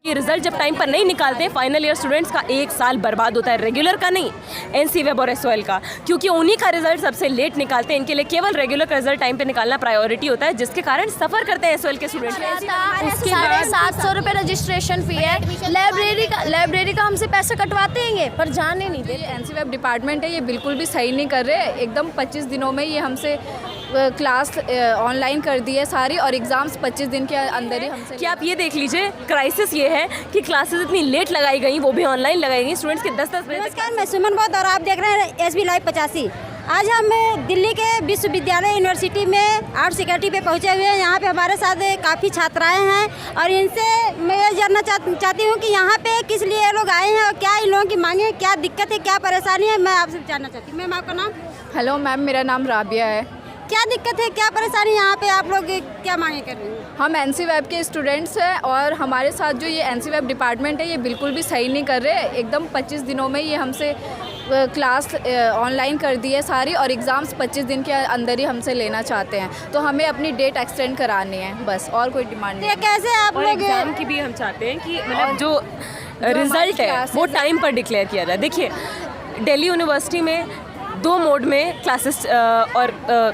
ये रिजल्ट जब टाइम पर नहीं निकालते हैं, फाइनल ईयर स्टूडेंट्स का एक साल बर्बाद होता है, रेगुलर का नहीं, एनसी वेब और एसओएल का, क्योंकि उन्हीं का रिजल्ट सबसे लेट निकालते हैं। इनके लिए केवल रेगुलर का रिजल्ट टाइम पे निकालना प्रायोरिटी होता है, जिसके कारण सफ़र करते हैं एसओएल के स्टूडेंट्स। उसके बाद 700 रुपये रजिस्ट्रेशन फ़ी है, लाइब्रेरी का हमसे पैसे कटवाते हैं पर जाने नहीं देते। एनसी वेब डिपार्टमेंट है, ये बिल्कुल भी सही नहीं कर रहे, एकदम 25 दिनों में ये हमसे क्लास ऑनलाइन कर दी है सारी, और एग्ज़ाम्स 25 दिन के अंदर ही हमसे। कि आप ये देख लीजिए, क्राइसिस ये है कि क्लासेस इतनी लेट लगाई गई, वो भी ऑनलाइन लगाई गई, स्टूडेंट्स के 10-10 बजे। नमस्कार, मैं सुमन बौद्ध और आप देख रहे हैं SB लाइव 85। आज हम दिल्ली के विश्वविद्यालय यूनिवर्सिटी में आर्ट सिक्योरिटी पे पहुंचे हुए हैं। यहाँ पे हमारे साथ काफ़ी छात्राएं हैं और इनसे मैं ये जानना चाहती हूँ कि यहाँ पे किस लिए ये लोग आए हैं और क्या इन लोगों की मांगे, क्या दिक्कत है, क्या परेशानी है, मैं आपसे जानना चाहती हूँ। मैम, आपका नाम? हेलो मैम, मेरा नाम राबिया है। क्या दिक्कत है, क्या परेशानी, यहाँ पे आप लोग क्या मांगे कर रहे हैं? हम एनसी वेब के स्टूडेंट्स हैं और हमारे साथ जो ये एनसी वेब डिपार्टमेंट है, ये बिल्कुल भी सही नहीं कर रहे, एकदम 25 दिनों में ये हमसे क्लास ऑनलाइन कर दी है सारी, और एग्ज़ाम्स 25 दिन के अंदर ही हमसे लेना चाहते हैं। तो हमें अपनी डेट एक्सटेंड करानी है, बस, और कोई डिमांड नहीं। कैसे आप लोग एग्जाम की भी हम चाहते हैं कि मतलब जो रिजल्ट है वो टाइम पर डिक्लेयर किया जाए। देखिए, दिल्ली यूनिवर्सिटी में 2 मोड में क्लासेस और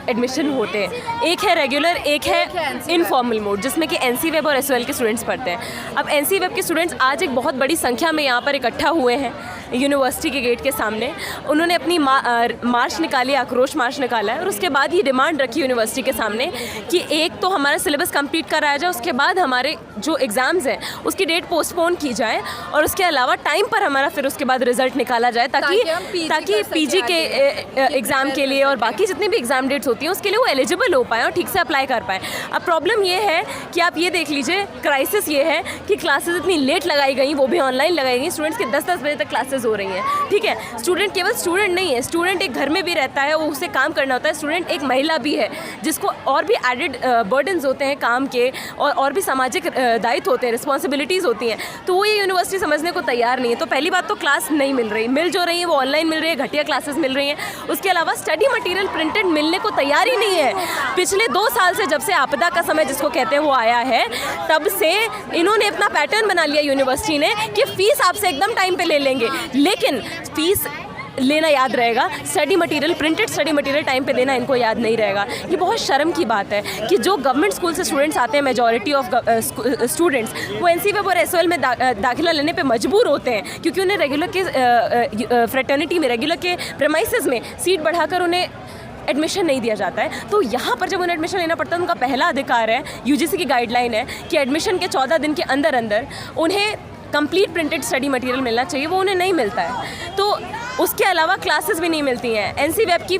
एडमिशन होते हैं, एक है रेगुलर, एक है इनफॉर्मल मोड, जिसमें कि एनसी वेब और एसओएल के स्टूडेंट्स पढ़ते हैं। अब एनसी वेब के स्टूडेंट्स आज एक बहुत बड़ी संख्या में यहाँ पर इकट्ठा हुए हैं यूनिवर्सिटी के गेट के सामने। उन्होंने अपनी मार्च निकाली, आक्रोश मार्च निकाला है, और उसके बाद ये डिमांड रखी यूनिवर्सिटी के सामने कि एक तो हमारा सिलेबस कंप्लीट कराया जाए, उसके बाद हमारे जो एग्ज़ाम्स हैं उसकी डेट पोस्टपोन की जाए, और उसके अलावा टाइम पर हमारा फिर उसके बाद रिजल्ट निकाला जाए, ताकि पीजी के एग्ज़ाम के लिए और बाकी जितनी भी एग्ज़ाम डेट्स होती हैं उसके लिए वो एलिजिबल हो पाए और ठीक से अप्लाई कर पाएँ। अब प्रॉब्लम ये है कि आप ये देख लीजिए, क्राइसिस ये है कि क्लासेस इतनी लेट लगाई गई, वो भी ऑनलाइन लगाई गई, स्टूडेंट्स के 10-10 बजे तक क्लासेस हो रही हैं। ठीक है, स्टूडेंट केवल स्टूडेंट नहीं है, स्टूडेंट एक घर में भी रहता है, वो उसे काम करना होता है, स्टूडेंट एक महिला भी है जिसको और भी एडेड बर्डन्स होते हैं काम के, और भी सामाजिक दायित्व होते हैं, रिस्पॉन्सिबिलिटीज़ होती हैं। तो वो ये यूनिवर्सिटी समझने को तैयार नहीं है। तो पहली बात तो क्लास नहीं मिल रही, मिल जो रही है वो ऑनलाइन मिल रही है, घटिया क्लासेस मिल रही हैं। उसके अलावा स्टडी मटेरियल प्रिंटेड मिलने को तैयार ही नहीं है। पिछले 2 साल से, जब से आपदा का समय जिसको कहते हैं वो आया है, तब से इन्होंने अपना पैटर्न बना लिया यूनिवर्सिटी ने कि फ़ीस आपसे एकदम टाइम पे ले लेंगे, लेकिन फ़ीस लेना याद रहेगा, study material, printed study material time पे देना इनको याद नहीं रहेगा। ये बहुत शर्म की बात है कि जो गवर्नमेंट स्कूल से स्टूडेंट्स आते हैं, मेजॉरिटी ऑफ स्टूडेंट्स वो एनसी वेब और एसओएल में दाखिला लेने पे मजबूर होते हैं, क्योंकि उन्हें रेगुलर के फ्रेटर्निटी में, रेगुलर के प्रेमाइसेस में सीट बढ़ाकर उन्हें एडमिशन नहीं दिया जाता है। तो यहाँ पर जब उन्हें एडमिशन लेना पड़ता है, उनका पहला अधिकार है, यूजीसी की गाइडलाइन है कि एडमिशन के 14 दिन के अंदर अंदर उन्हें कंप्लीट प्रिंटेड स्टडी मटेरियल मिलना चाहिए, वो उन्हें नहीं मिलता है। तो उसके अलावा क्लासेस भी नहीं मिलती हैं। एनसी वेब की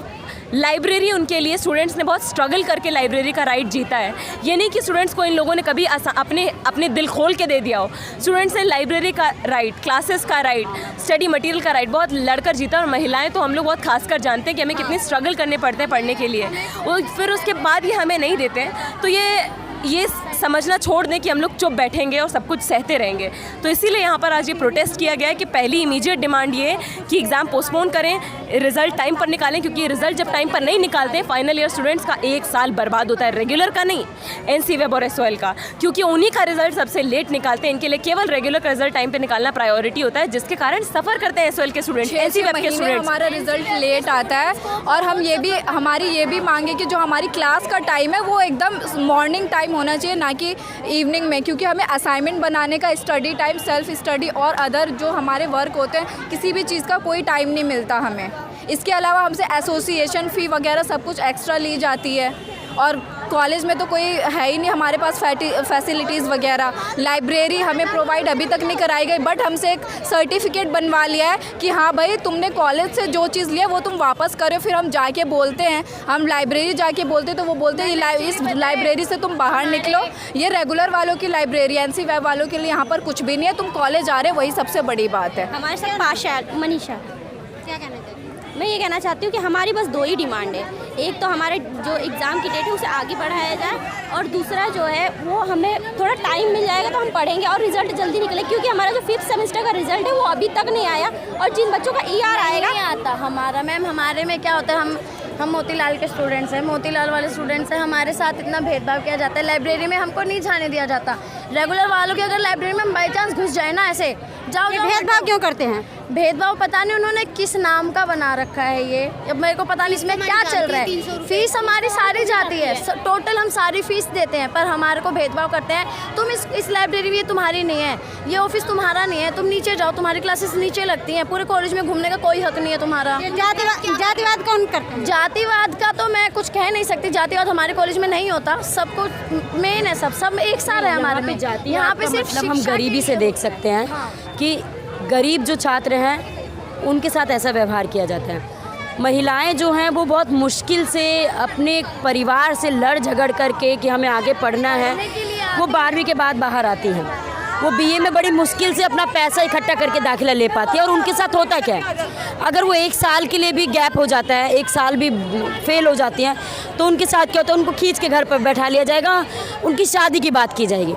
लाइब्रेरी, उनके लिए स्टूडेंट्स ने बहुत स्ट्रगल करके लाइब्रेरी का राइट जीता है। ये नहीं कि स्टूडेंट्स को इन लोगों ने कभी अपने दिल खोल के दे दिया हो। स्टूडेंट्स ने लाइब्रेरी का राइट, क्लासेस का राइट, स्टडी मटेरियल का राइट बहुत लड़कर जीता। और महिलाएं तो हम लोग बहुत खासकर जानते हैं कि हमें कितनी स्ट्रगल करने पड़ते हैं पढ़ने के लिए, वो फिर उसके बाद ये हमें नहीं देते हैं। तो ये समझना छोड़ दें कि हम लोग चुप बैठेंगे और सब कुछ सहते रहेंगे। तो इसीलिए यहाँ पर आज ये प्रोटेस्ट किया गया है कि पहली इमीडिएट डिमांड ये कि एग्ज़ाम पोस्टपोन करें, रिज़ल्ट टाइम पर निकालें, क्योंकि रिज़ल्ट जब टाइम पर नहीं निकालते हैं, फाइनल ईयर स्टूडेंट्स का एक साल बर्बाद होता है, रेगुलर का नहीं, एनसी वेब और एसओएल का, क्योंकि उन्हीं का रिजल्ट सबसे लेट निकालते हैं। इनके लिए केवल रेगुलर का रिजल्ट टाइम पर निकालना प्रायोरिटी होता है, जिसके कारण सफ़र करते हैं एसओएल के स्टूडेंट्स, एनसी वेब के स्टूडेंट्स। हमारा रिजल्ट लेट आता है, और हम हमारी ये भी मांगे कि जो हमारी क्लास का टाइम है वो एकदम मॉर्निंग टाइम होना चाहिए, ना कि इवनिंग में, क्योंकि हमें असाइनमेंट बनाने का, स्टडी टाइम, सेल्फ स्टडी और अदर जो हमारे वर्क होते हैं, किसी भी चीज़ का कोई टाइम नहीं मिलता हमें। इसके अलावा हमसे एसोसिएशन फ़ी वगैरह सब कुछ एक्स्ट्रा ली जाती है, और कॉलेज में तो कोई है ही नहीं हमारे पास फैसिलिटीज़ वगैरह। लाइब्रेरी हमें प्रोवाइड अभी तक नहीं कराई गई, बट हमसे एक सर्टिफिकेट बनवा लिया है कि हाँ भाई, तुमने कॉलेज से जो चीज़ लिया वो तुम वापस करो। फिर हम जाके बोलते हैं, हम लाइब्रेरी जाके बोलते तो वो बोलते हैं इस लाइब्रेरी से तुम बाहर निकलो, ये रेगुलर वालों की लाइब्रेरी, एनसी वेब वालों के लिए यहाँ पर कुछ भी नहीं है, तुम कॉलेज आ रहे, वही सबसे बड़ी बात है। हमारे साथ पाशा मनीषा, क्या कहना चाहते हैं? मैं ये कहना चाहती हूँ कि हमारी बस 2 ही डिमांड है। एक तो हमारे जो एग्ज़ाम की डेट है उसे आगे बढ़ाया जाए, और दूसरा जो है वो हमें थोड़ा टाइम मिल जाएगा तो हम पढ़ेंगे और रिज़ल्ट जल्दी निकले, क्योंकि हमारा जो 5th सेमेस्टर का रिज़ल्ट है वो अभी तक नहीं आया, और जिन बच्चों का ER आएगा नहीं आता हमारा। मैम, हमारे में क्या होता है, हम हम मोतीलाल के स्टूडेंट्स हैं, मोतीलाल वाले स्टूडेंट्स हैं, हमारे साथ इतना भेदभाव किया जाता है। लाइब्रेरी में हमको नहीं जाने दिया जाता। रेगुलर वालों की अगर लाइब्रेरी में हम बाई चांस घुस जाए ना, ऐसे जाओ जाओ, भेदभाव क्यों करते हैं? भेदभाव पता नहीं उन्होंने किस नाम का बना रखा है ये, अब मेरे को पता नहीं इसमें क्या चल रहा है। फीस हमारी सारी जाती है, टोटल हम सारी फीस देते हैं, पर हमारे को भेदभाव करते हैं। तुम इस लाइब्रेरी में, ये तुम्हारी नहीं है, ये ऑफिस तुम्हारा नहीं है, तुम नीचे जाओ, तुम्हारी क्लासेस नीचे लगती हैं, पूरे कॉलेज में घूमने का कोई हक नहीं है तुम्हारा। जातिवाद कौन करते हैं? जातिवाद का तो मैं कुछ कह नहीं सकती, जातिवाद हमारे कॉलेज में नहीं होता, सब कुछ मेन है, सब एक साथ है हमारे में। यहाँ पे सिर्फ मतलब हम गरीबी से देख सकते हैं कि गरीब जो छात्र हैं उनके साथ ऐसा व्यवहार किया जाता है। महिलाएं जो हैं वो बहुत मुश्किल से अपने परिवार से लड़ झगड़ करके कि हमें आगे पढ़ना है, वो 12वीं के बाद बाहर आती हैं। वो बीए में बड़ी मुश्किल से अपना पैसा इकट्ठा करके दाखिला ले पाती है। और उनके साथ होता क्या है, अगर वो 1 साल के लिए भी गैप हो जाता है, 1 साल भी फेल हो जाती हैं, तो उनके साथ क्या होता है, उनको खींच के घर पर बैठा लिया जाएगा, उनकी शादी की बात की जाएगी।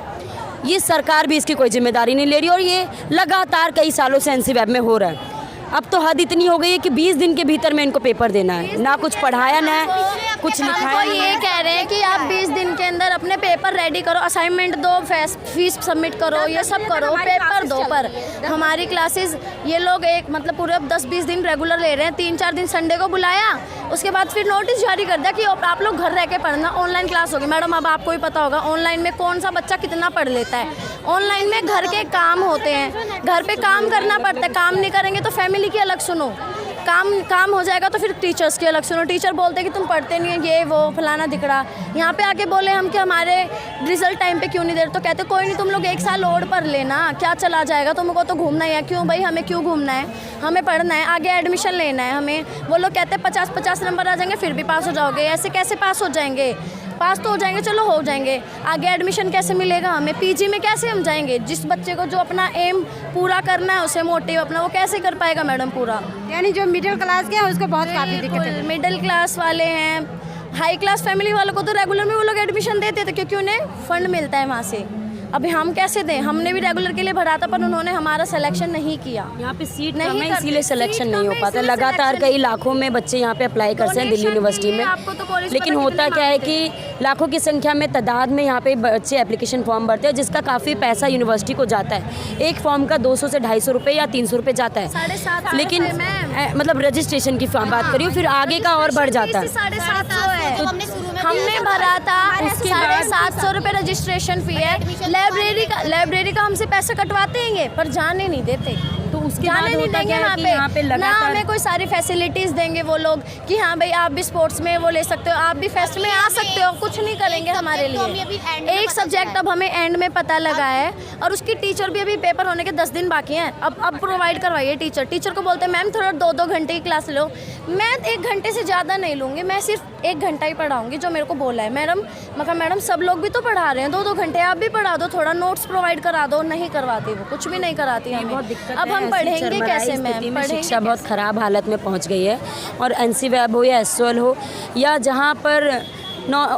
ये सरकार भी इसकी कोई जिम्मेदारी नहीं ले रही और ये लगातार कई सालों से एनसीवैब में हो रहा है। अब तो हद इतनी हो गई है कि 20 दिन के भीतर में इनको पेपर देना है, ना कुछ पढ़ाया ना कुछ लिखाया। हमको ये कह रहे हैं कि आप 20 दिन के अंदर अपने पेपर रेडी करो, असाइनमेंट दो, फीस सबमिट करो, ये सब करो, पेपर दो। पर हमारी क्लासेस ये लोग एक मतलब पूरे 10-20 दिन रेगुलर ले रहे हैं, 3-4 दिन संडे को बुलाया, उसके बाद फिर नोटिस जारी कर दिया कि आप लोग घर रह के पढ़ना, ऑनलाइन क्लास होगी। मैडम अब आपको ही पता होगा ऑनलाइन में कौन सा बच्चा कितना पढ़ लेता है। ऑनलाइन में घर के काम होते हैं, घर पे काम करना पड़ता है, काम नहीं करेंगे तो फैमिली की अलग सुनो, काम हो जाएगा तो फिर टीचर्स की अलग सुनो। टीचर बोलते हैं कि तुम पढ़ते नहीं है, ये वो फलाना दिखड़ा। यहाँ पे आके बोले हम कि हमारे रिजल्ट टाइम पे क्यों नहीं दे रहे, तो कहते कोई नहीं, तुम लोग 1 साल और पढ़ लेना, क्या चला जाएगा, तुमको तो घूमना ही है। क्यों भाई, हमें क्यों घूमना है, हमें पढ़ना है, आगे एडमिशन लेना है हमें। वो लोग कहते हैं 50-50 नंबर आ जाएंगे फिर भी पास हो जाओगे। ऐसे कैसे पास हो जाएंगे? पास तो हो जाएंगे, चलो हो जाएंगे, आगे एडमिशन कैसे मिलेगा हमें, पीजी में कैसे हम जाएंगे? जिस बच्चे को जो अपना एम पूरा करना है, उसे मोटिव अपना, वो कैसे कर पाएगा मैडम पूरा? यानी जो मिडिल क्लास के हैं उसको बहुत काफ़ी दिक्कत है। मिडिल क्लास वाले हैं, हाई क्लास फैमिली वालों को तो रेगुलर में वो लोग एडमिशन देते थे क्योंकि उन्हें फंड मिलता है वहाँ से। अभी हम कैसे दें? हमने भी रेगुलर के लिए भरा था पर उन्होंने हमारा सिलेक्शन नहीं किया। यहाँ पे सीट नहीं है इसीलिए सिलेक्शन नहीं हो पाता। लगातार कई लाखों में बच्चे यहाँ पे अप्लाई करते हैं दिल्ली यूनिवर्सिटी में, लेकिन होता क्या है कि लाखों की संख्या में तादाद में यहाँ पे बच्चे एप्लीकेशन फॉर्म भरते हैं, जिसका काफ़ी पैसा यूनिवर्सिटी को जाता है। एक फॉर्म का 200 से 250 रुपये या 300 रुपये जाता है, लेकिन मतलब रजिस्ट्रेशन की बात करिए फिर आगे का और बढ़ जाता है। 750 है, हमने भरा था, 750 रुपये रजिस्ट्रेशन फी है। लाइब्रेरी का हमसे पैसे कटवाते हैं ये, पर जाने नहीं देते, तो उसके जाने नहीं देंगे यहाँ पे ना हमें कोई सारी फैसिलिटीज़ देंगे वो लोग कि हाँ भाई आप भी स्पोर्ट्स में वो ले सकते हो, आप भी फेस्ट में आ सकते हो, कुछ नहीं करेंगे हमारे लिए। एक सब्जेक्ट अब हमें एंड में पता लगा है और उसकी टीचर भी अभी पेपर होने के 10 दिन बाकी हैं। अब प्रोवाइड करवाइए टीचर को बोलते हैं मैम थोड़ा 2-2 घंटे की क्लास लो। मैं 1 घंटे से ज़्यादा नहीं लूँगी, मैं सिर्फ 1 घंटा ही पढ़ाऊँगी जो मेरे को बोला है। मैडम सब लोग भी तो पढ़ा रहे हैं, 2-2 घंटे आप भी पढ़ा दो, थोड़ा नोट्स प्रोवाइड करा दो। नहीं करवाती, वो कुछ भी नहीं कराती हमें। अब हम पढ़ेंगे कैसे मैम? शिक्षा बहुत ख़राब हालत में पहुंच गई है और एनसीवैब हो या एसओएल हो या जहां पर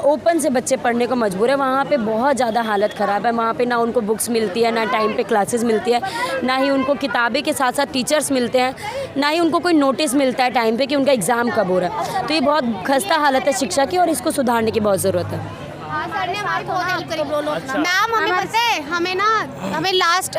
ओपन से बच्चे पढ़ने को मजबूर है, वहाँ पे बहुत ज़्यादा हालत ख़राब है। वहाँ पे ना उनको बुक्स मिलती है, ना टाइम पे क्लासेस मिलती है, ना ही उनको किताबें के साथ साथ टीचर्स मिलते हैं, ना ही उनको कोई नोटिस मिलता है टाइम पे कि उनका एग्ज़ाम कब हो रहा है। तो ये बहुत खस्ता हालत है शिक्षा की और इसको सुधारने की बहुत ज़रूरत है। सर ने हमारी बहुत हेल्प करी। मैम हमें पता है, हमें लास्ट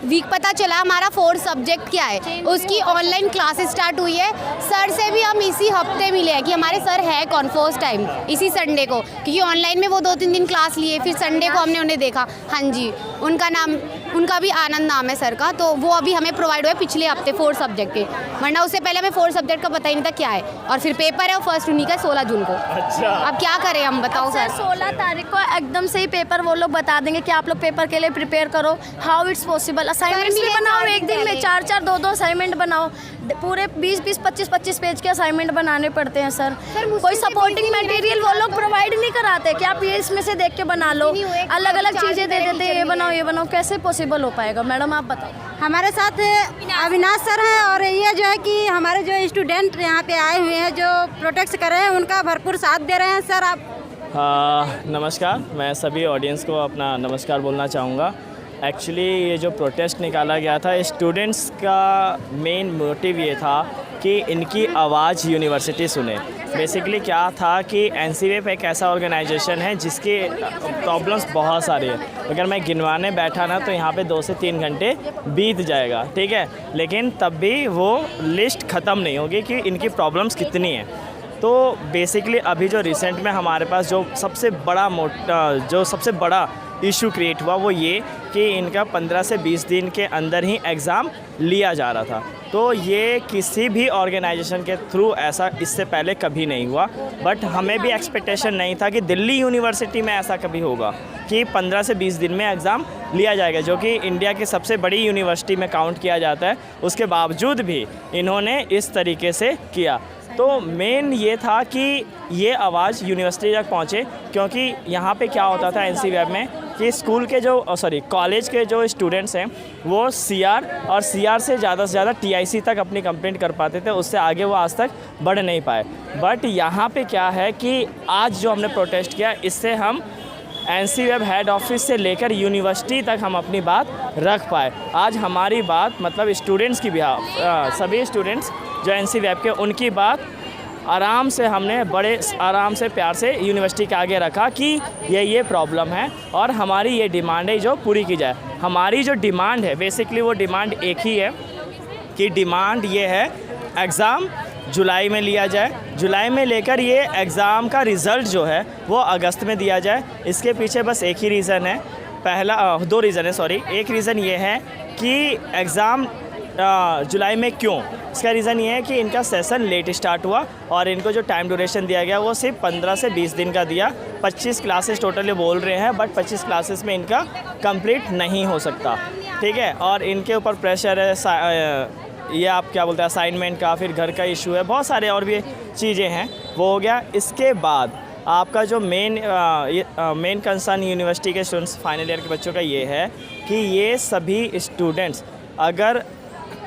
वीक पता चला हमारा 4 सब्जेक्ट क्या है, उसकी ऑनलाइन क्लासेस स्टार्ट हुई है। सर से भी हम इसी हफ्ते मिले हैं कि हमारे सर है कौन फर्स्ट टाइम इसी संडे को, क्योंकि ऑनलाइन में वो 2-3 दिन क्लास लिए, फिर संडे को हमने उन्हें देखा। हाँ जी, उनका भी आनंद नाम है सर का, तो वो अभी हमें प्रोवाइड हुआ पिछले हफ्ते 4 सब्जेक्ट के, वरना उससे पहले हमें 4 सब्जेक्ट का पता ही नहीं था क्या है। और फिर पेपर है वो फर्स्ट उन्हीं का 16 जून को। अच्छा, अब क्या करें हम, बताओ सर? 16 तारीख को एकदम से ही पेपर वो लोग बता देंगे कि आप लोग पेपर के लिए प्रिपेयर करो। How it's possible? असाइनमेंट्स भी बनाओ, एक दिन में 4-4 2-2 असाइनमेंट बनाओ, पूरे 20-20 25-25 पेज के असाइनमेंट बनाने पड़ते हैं सर। कोई सपोर्टिंग मटेरियल वो लोग प्रोवाइड नहीं कराते कि आप ये इसमें से देख के बना लो, अलग अलग चीज़ें दे देते हैं, ये बनाओ, कैसे पॉसिबल हो पाएगा? मैडम आप बताओ। हमारे साथ अविनाश सर हैं और ये जो है कि हमारे जो स्टूडेंट यहाँ पे आए हुए हैं जो प्रोटेक्ट कर रहे हैं उनका भरपूर साथ दे रहे हैं। सर आप नमस्कार, मैं सभी ऑडियंस को अपना नमस्कार बोलना चाहूँगा। एक्चुअली ये जो प्रोटेस्ट निकाला गया था, स्टूडेंट्स का मेन मोटिव ये था कि इनकी आवाज़ यूनिवर्सिटी सुने। बेसिकली क्या था कि NCVEP एक ऐसा ऑर्गेनाइजेशन है जिसकी प्रॉब्लम्स बहुत सारी है। अगर मैं गिनवाने बैठा ना तो यहाँ पे 2 से 3 घंटे बीत जाएगा, ठीक है, लेकिन तब भी वो लिस्ट ख़त्म नहीं होगी कि इनकी प्रॉब्लम्स कितनी हैं। तो बेसिकली अभी जो रिसेंट में हमारे पास जो सबसे बड़ा इशू क्रिएट हुआ वो ये कि इनका 15 से 20 दिन के अंदर ही एग्ज़ाम लिया जा रहा था। तो ये किसी भी ऑर्गेनाइजेशन के थ्रू ऐसा इससे पहले कभी नहीं हुआ, बट हमें भी एक्सपेक्टेशन नहीं था कि दिल्ली यूनिवर्सिटी में ऐसा कभी होगा कि 15 से 20 दिन में एग्ज़ाम लिया जाएगा, जो कि इंडिया की सबसे बड़ी यूनिवर्सिटी में काउंट किया जाता है। उसके बावजूद भी इन्होंने इस तरीके से किया। तो मेन ये था कि ये आवाज़ यूनिवर्सिटी तक पहुँचे, क्योंकि यहाँ पे क्या होता था NCVEP में कि स्कूल के कॉलेज के जो स्टूडेंट्स हैं वो CR और CR से ज़्यादा TIC तक अपनी कंप्लेंट कर पाते थे, उससे आगे वो आज तक बढ़ नहीं पाए। बट यहाँ पे क्या है कि आज जो हमने प्रोटेस्ट किया, इससे हम NCVEP हेड ऑफिस से लेकर यूनिवर्सिटी तक हम अपनी बात रख पाए। आज हमारी बात मतलब स्टूडेंट्स की सभी स्टूडेंट्स जो NCVEP के, उनकी बात आराम से हमने बड़े आराम से प्यार से यूनिवर्सिटी के आगे रखा कि ये प्रॉब्लम है और हमारी ये डिमांड है जो पूरी की जाए। हमारी जो डिमांड है बेसिकली वो डिमांड एक ही है कि डिमांड ये है एग्ज़ाम जुलाई में लिया जाए, जुलाई में लेकर ये एग्ज़ाम का रिज़ल्ट जो है वो अगस्त में दिया जाए। इसके पीछे बस एक ही रीज़न है, दो रीज़न है सॉरी। एक रीज़न ये है कि एग्ज़ाम जुलाई में क्यों, इसका रीज़न ये है कि इनका सेशन लेट स्टार्ट हुआ और इनको जो टाइम ड्यूरेशन दिया गया वो सिर्फ 15 से 20 दिन का दिया। 25 क्लासेस टोटली बोल रहे हैं, बट 25 क्लासेस में इनका कंप्लीट नहीं हो सकता, ठीक है। और इनके ऊपर प्रेशर है, ये आप क्या बोलते हैं, असाइनमेंट का, फिर घर का इशू है, बहुत सारे और भी चीज़ें हैं, वो हो गया। इसके बाद आपका जो मेन कंसर्न यूनिवर्सिटी के स्टूडेंट्स फाइनल ईयर के बच्चों का ये है कि ये सभी स्टूडेंट्स अगर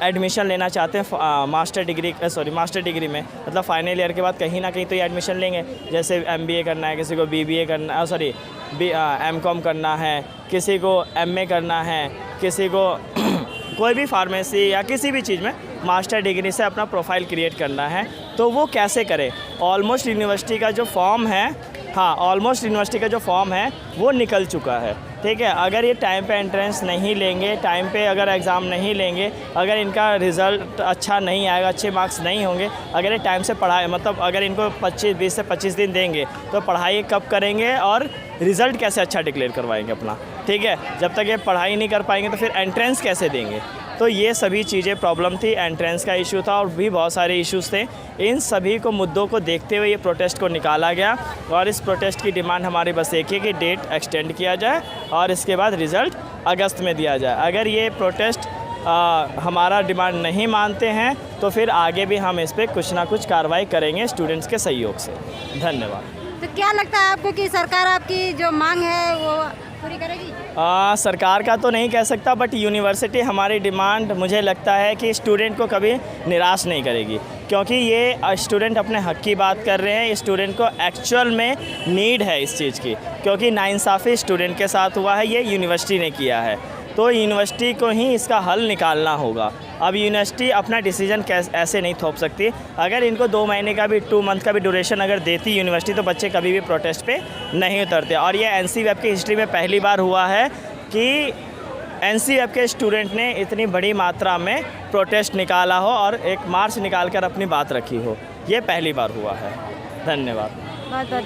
एडमिशन लेना चाहते हैं मास्टर डिग्री में, मतलब फाइनल ईयर के बाद कहीं ना कहीं तो ये एडमिशन लेंगे। जैसे MBA करना है, किसी को BBA करना MCOM करना है, किसी को MA करना है, किसी को कोई भी फार्मेसी या किसी भी चीज़ में मास्टर डिग्री से अपना प्रोफाइल क्रिएट करना है, तो वो कैसे करें। ऑलमोस्ट यूनिवर्सिटी का जो फॉर्म है वो निकल चुका है, ठीक है। अगर ये टाइम पे एंट्रेंस नहीं लेंगे, टाइम पे अगर एग्ज़ाम नहीं लेंगे, अगर इनका रिज़ल्ट अच्छा नहीं आएगा, अच्छे मार्क्स नहीं होंगे, अगर ये टाइम से पढ़ाई मतलब अगर इनको 20 से 25 दिन देंगे तो पढ़ाई कब करेंगे और रिज़ल्ट कैसे अच्छा डिक्लेयर करवाएंगे अपना, ठीक है। जब तक ये पढ़ाई नहीं कर पाएंगे तो फिर एंट्रेंस कैसे देंगे। तो ये सभी चीज़ें प्रॉब्लम थी, एंट्रेंस का इशू था और भी बहुत सारे इश्यूज़ थे। इन सभी को मुद्दों को देखते हुए ये प्रोटेस्ट को निकाला गया और इस प्रोटेस्ट की डिमांड हमारी बस एक है कि डेट एक्सटेंड किया जाए और इसके बाद रिज़ल्ट अगस्त में दिया जाए। अगर ये प्रोटेस्ट हमारा डिमांड नहीं मानते हैं तो फिर आगे भी हम इस पर कुछ ना कुछ कार्रवाई करेंगे स्टूडेंट्स के सहयोग से। धन्यवाद। तो क्या लगता है आपको कि सरकार आपकी जो मांग है वो पूरी करेगी? सरकार का तो नहीं कह सकता, बट यूनिवर्सिटी हमारी डिमांड मुझे लगता है कि स्टूडेंट को कभी निराश नहीं करेगी, क्योंकि ये स्टूडेंट अपने हक़ की बात कर रहे हैं। स्टूडेंट को एक्चुअल में नीड है इस चीज़ की, क्योंकि नाइंसाफ़ी स्टूडेंट के साथ हुआ है, ये यूनिवर्सिटी ने किया है। तो यूनिवर्सिटी को ही इसका हल निकालना होगा। अब यूनिवर्सिटी अपना डिसीजन ऐसे नहीं थोप सकती। अगर इनको 2 महीने का भी 2 मंथ का भी ड्यूरेशन अगर देती यूनिवर्सिटी तो बच्चे कभी भी प्रोटेस्ट पे नहीं उतरते। और ये NCVEP की हिस्ट्री में पहली बार हुआ है कि NCVEP के स्टूडेंट ने इतनी बड़ी मात्रा में प्रोटेस्ट निकाला हो और एक मार्च निकाल कर अपनी बात रखी हो, ये पहली बार हुआ है। धन्यवाद। बहुत बहुत